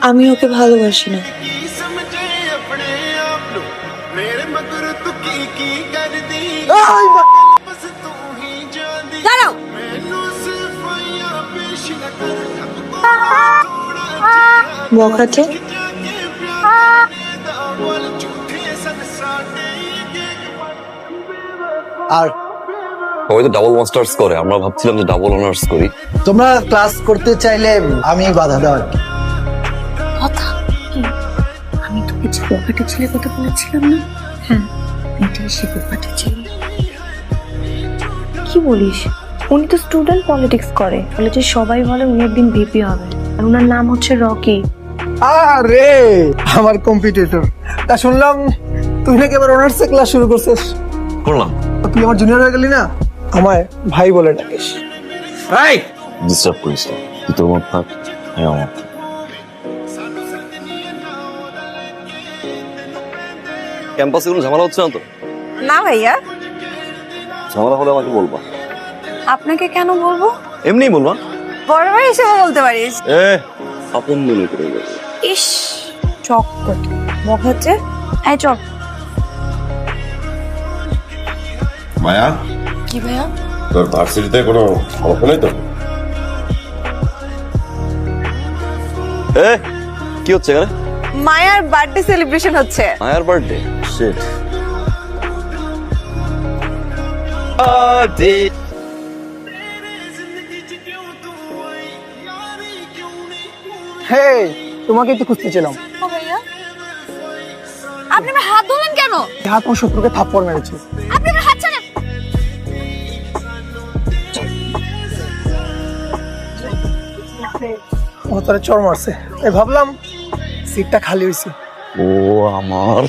আমি ওকে ভালোবাসি না। দাঁড়াও, বখাটে। আর সবাই তো ডাবল মাস্টার্স করে, আমরা ভাবছিলাম যে ডাবল অনার্স করি। তোমরা ক্লাস করতে চাইলে আমি বাধা দেওয়ার কি? কথা আমি তোকে যে বখাটে ছেলে কথা বলেছিলাম না, হ্যাঁ এটাই সে বখাটে ছেলে। কি বলিস? উনি তো স্টুডেন্ট পলিটিক্স করে, কলেজে সবাই বলে উনি একদিন ভিপি হবে, আর ওনার নাম হচ্ছে রকি। আরে আমার কম্পিটিটর। তা শুনলাম তুই নাকি এবার অনার্সে ক্লাস শুরু করছিস। করলাম। তুই আমার জুনিয়র হয়ে গেলি না, আমায় ভাই বলে ডাকিস। এই ডিস্টার্ব করিস না, তুই তোর মত থাক, আমি আমার। ক্যাম্পাসে কোনো ঝামেলা হচ্ছে না তো? না ভাইয়া, ঝামেলা হলে আমাকে বলবা। আপনাকে কেন বলবো? এমনিই বলবা। বড় ভাই হিসেবে বলতে পারিস। আপন মনে করে বলবো। ইস চকট বখাটে। এই চক। মায়া, কি ভাইয়া? তোর ভার্সিটিতে কোনো সমস্যা নেই তো? কি হচ্ছে এখানে? মায়ার বার্থডে সেলিব্রেশন হচ্ছে। মায়ার বার্থডে? শিট। হে, তোমাকে তো খুঁজতেছিলাম। ও ভাইয়া, আপনি আমার হাত ধরলেন কেন? হাত আমার শত্রুকে থাপ্পড় মেরেছে। আপনি আমার হাত ছাড়েন। ও তারা চড় মারছে, তাই ভাবলাম সিটটা খালি হয়েছে। ও আমার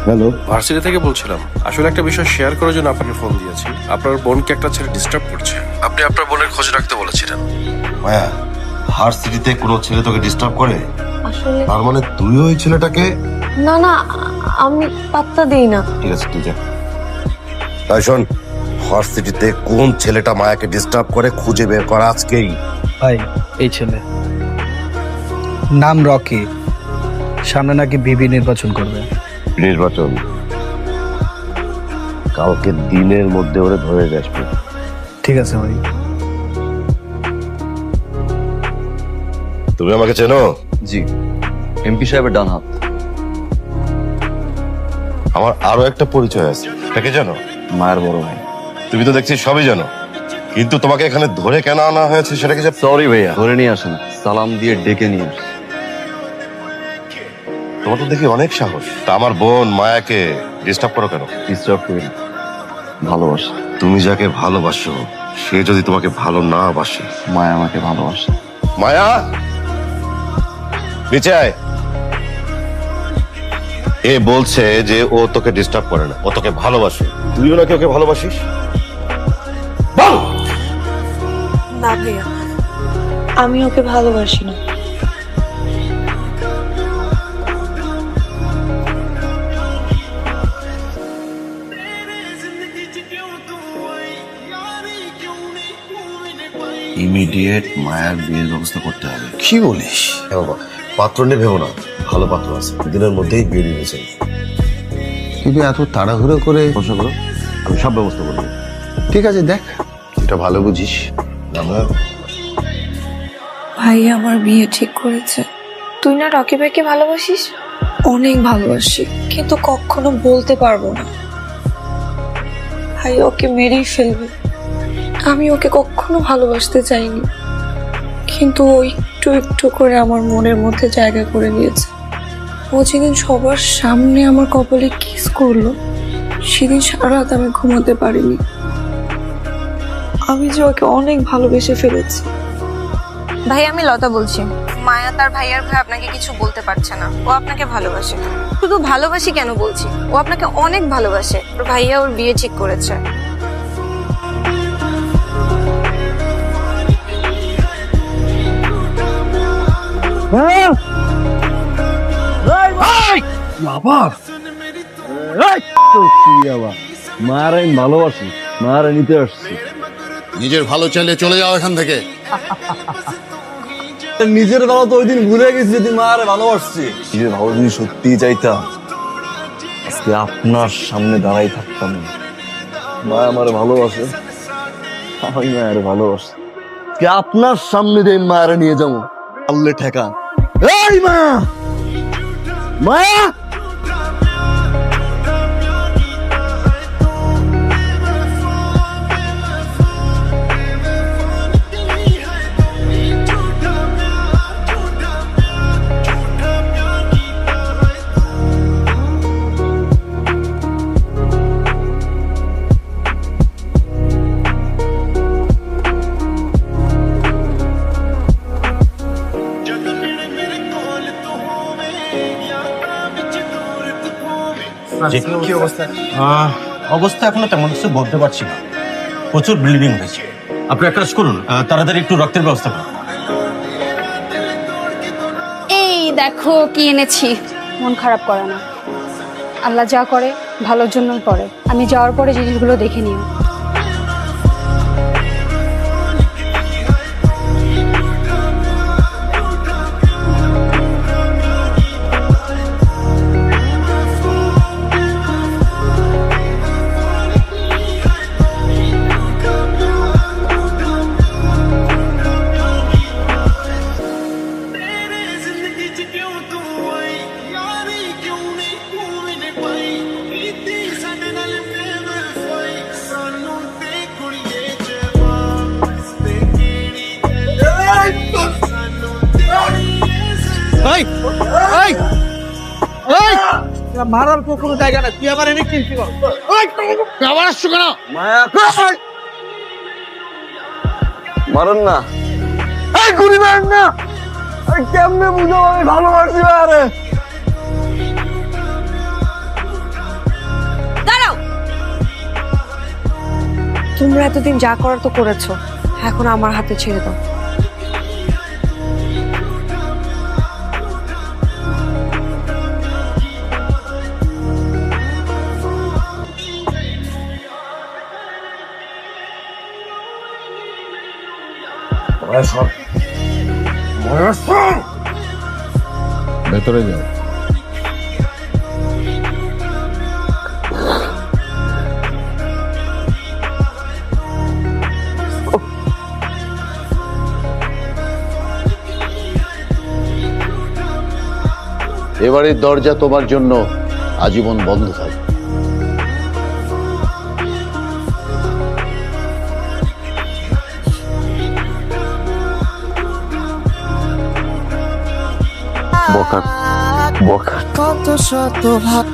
হ্যালো, ভার্সিটি থেকে বলছিলাম। আসলে একটা বিষয় শেয়ার করার জন্য আপনাকে ফোন দিয়েছি। আপনার বোনকে একটা ছেলে ডিস্টার্ব করছে, আপনি আপনার বোনের খোঁজ রাখতে বলেছিলেন। মায়া, ভার্সিটিতে কোনো ছেলে তোকে ডিস্টার্ব করে? আসলে তার মানে তুইও ওই ছেলেটাকে? না না, আমি পাত্তা দিই না। ঠিক আছে, তুই যা। তাই শোন, ভার্সিটিতে কোন ছেলেটা মায়াকে ডিস্টার্ব করে খুঁজে বের করা আজকেই। ভাই এই ছেলে নাম রকি, সামনে নাকি বিবি নির্বাচন করবে। নির্বাচন? কালকে দিনের মধ্যে ওরে ধরে আসবে। ঠিক আছে ভাই। তুমি আমাকে চেনো? জি, এমপি সাহেবের ডান হাত। আমার আরো একটা পরিচয় আছে, তাকে জানো? মায়ের বড় ভাই। তুমি তো দেখছি সবই জানো, কিন্তু তোমাকে এখানে ধরে কেন আনা হয়েছে সেটা কি? সরি ভাইয়া, ধরে নিয়ে আসেন, সালাম দিয়ে ডেকে নিয়ে আসেন। তোমার তো দেখি অনেক সাহস। তা আমার বোন মায়াকে ডিস্টার্ব করো কেন? ডিস্টার্ব করি না, ভালোবাসে। তুমি যাকে ভালোবাসো সে যদি তোমাকে ভালো না বাসে। মায়া আমাকে ভালোবাসে। মায়া, নিচে আয়। এ বলছে যে ও তোকে ডিস্টার্ব করে না, ও তোকে ভালোবাসে। তুইও নাকি ওকে ভালোবাসিস? বল। না ভাইয়া, আমি ওকে ভালোবাসি না। ইমিডিয়েট মায়ার বিয়ের ব্যবস্থা করতে হবে। কি বলিস? হ্যাঁ বাবা, পাত্র নিয়ে ভেবো না, ভালো পাত্র আছে, দিনের মধ্যেই বিয়ে দিয়েছে। কিন্তু এত তাড়াহুড়ো করে বসে করো, আমি সব ব্যবস্থা করবো। ঠিক আছে, দেখ এটা ভালো বুঝিস। ভাই আমার বিয়ে ঠিক করেছে। তুই না রকি ভাইকে ভালোবাসিস? অনেক ভালোবাসি, কিন্তু কখনো বলতে পারবো না। ভাই ওকে মেরেই ফেলবে। আমি ওকে কখনো ভালোবাসতে চাইনি, কিন্তু ও একটু একটু করে আমার মনের মধ্যে জায়গা করে নিয়েছে। ও যেদিন সবার সামনে আমার কপালে কিস করলো, সেদিন সারা রাত আমি ঘুমাতে পারিনি। আমি যে ওকে অনেক ভালোবেসে ফেলেছি। ভাই আমি লতা বলছি। মায়া তার ভাইয়ার ভয়ে আপনাকে কিছু বলতে পারছে না। ও আপনাকে ভালোবাসে। শুধু ভালোবাসি কেন বলছি, ও আপনাকে অনেক ভালোবাসে। ওর ভাইয়া ওর বিয়ে ঠিক করেছে। আবার মার আমি ভালোবাসি, মার নিতে আসছি। নিজের ভালো চাইলে চলে যাও এখান থেকে। নিজের ভালো তো ওই দিন ভুলে গেছি, যদি মারে ভালোবাসছি। নিজের ভালো যদি সত্যি চাইতাম আজকে আপনার সামনে দাঁড়াই থাকতাম না। মা আমার ভালোবাসে, আমি মায়ের ভালোবাসি। আজকে আপনার সামনে দিয়ে মায়ের নিয়ে যাবো আল্লে ঠেকা। এই মা, মায়া কি অবস্থা? অবস্থা এখনো তেমন কিছু বলতে পারছি না, প্রচুর ব্লিডিং হয়েছে। আপনি একটা কাজ করুন, তাড়াতাড়ি একটু রক্তের ব্যবস্থা করুন। এই দেখো কি এনেছি, মন খারাপ করে না। আল্লাহ যা করে ভালোর জন্যই করে। আমি যাওয়ার পরে জিনিসগুলো দেখে নিও। মারার কোনো জায়গা না, তুই আবার এনে কি আবার আসছো কেন? মায়া মারেন না, এই গুলি মারেন না। কেমনে বুঝাবো আমি ভালোবাসি আরে। দাঁড়াও, তোমরা এতদিন যা করার তো করেছো, এখন আমার হাতে ছেড়ে দাও। ভেতরে যাও। এবারের দরজা তোমার জন্য আজীবন বন্ধ থাকবে। বকা বকা কত শত ভাব